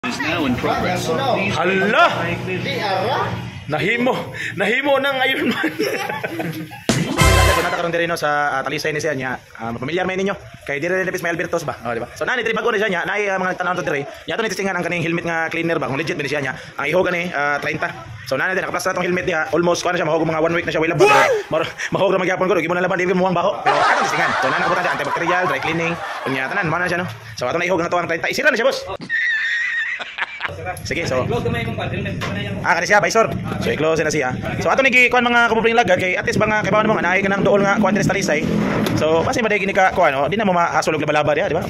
is now in progress. Hala! Nahimo ng Iron Man. So natakaroon din no sa Talisay ni siya niya. Pamilyar may ninyo. Kay dire Lepis may Albertos ba? Oh, di ba? So nani diri bago na siya niya, naay mga tanaw to dire. Ya to ni testingan ang kaning helmet nga cleaner ba? Kung legit ba ni siya niya. Ang iho gani 30. So nani din nakaplastar tong helmet niya. Almost kuan na siya mahog mga 1 week na siya wala ba. Mahog na magyapon ko gimo na laban di mo ang baho. Pero atong testingan. So nana butan antibacterial, dry cleaning, kunya tanan man na siya no. So ato na iho nga to ang 30. Isira na siya boss. Sige, so kani siya, Paisor. So i-close na siya. So ato ni kuan mga kapupring lagad kay at least mga kaibawan mo nga naay ka nang duol nga kuan Talisay. So basi maday gini ka kuan di na mo mahasulog labalaba dia, di ba?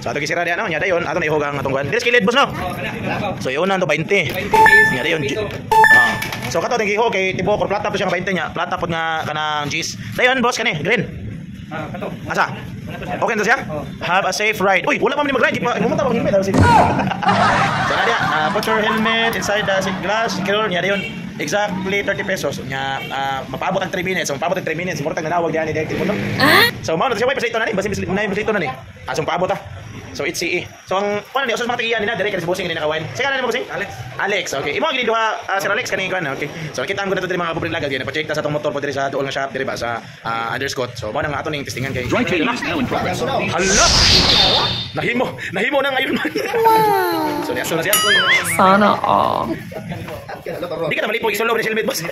So ato gisira dia no, nya dayon ato na ihog ang atong kuan. Dili skilid boss no. So iuna to 20. Nya dayon. So kato ting ihog kay tipo kor plata po siya 20 nya. Plata pod nga kanang cheese. Dayon boss kani, green. Kato. Asa? Okay na siya? Have a safe ride. Uy, wala pa man mag-ride. Pumunta pa helmet. So nadia, put your helmet inside the seat glass. Secure niya dayon. Exactly 30 pesos. Nya mapaabot ang 3 minutes. So mapaabot ang 3 minutes. Murag nanawag diyan ni Detective mo. So mao na siya way pa sa ito na ni. Basi ito na ni. So paabot So it's CE. So ang kuan ni usos mga tigiyan nina dire kay bossing ni nakawan. Sige na mo bossing? Alex. Okay. Imo gili duha Sir Alex kani kuan. Okay. So kita ang gud dito mga kapupring lagad na pa-check ta sa tong motor po dire sa duol nga shop dire ba sa Underscott. So mao na nga ato ning testingan kay Dry cleaning is now in progress. Hala! Nahimo ng Iron Man. So niya siya. Sana all. Di ka na malipo isolo ni helmet boss.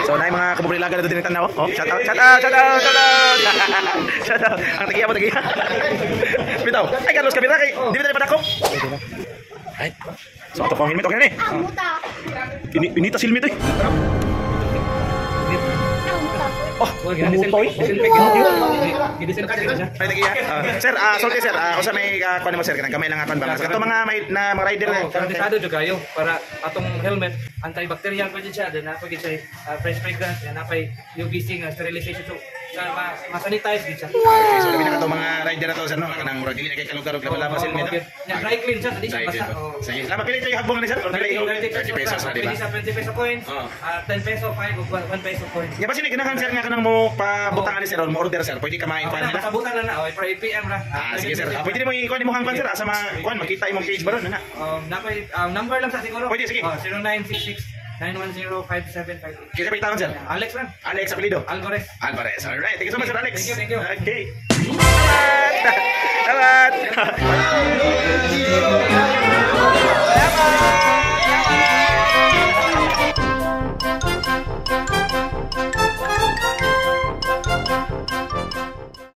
So nay mga kapupring lagad dito din tanaw. Oh, shout out. Shout out. Ang tagiya mo tagiya. Bitaw. Ay Carlos Kabira kay di ba padako? Right. So ato pang helmet okay na ni. Pinita helmet eh. Oh, mutoy. Sir, sorry sir. Usa may kuan mo sir kanang kamay lang aton ba. Kato mga may na mga rider Karantisado jud kayo para atong helmet antibacterial pa jud siya, then napay siya fresh fragrance, then napay UVC nga sterilization so ma-sanitize gid siya. Okay, so labi na kato mga rider ato sir no kanang murag dili na kay kalug-kalug laba sa helmet. Nya dry clean siya, di siya basta. Sige, lama pili tayo hagbong ni sir. 30 pesos na di ba? 20 peso coins, 10 peso 5 ug 1 peso coins. Ya ba sini ganahan sir nga kanang mo pabutangan ni sir mo order sir. Pwede ka ma-inquire nila. Pasabutan na na, for APM ra. Sige sir. Pwede mo i-kuan mo hangpan sir sa mga kuan makita imong page ba ron na. Napay number lang sa siguro. Pwede sige. 0966-910-5758. Kaya pa sir. Alex lang. Alex apelido. Alvarez. Alright. Thank you so much sir Alex. Thank you. Okay. Salamat.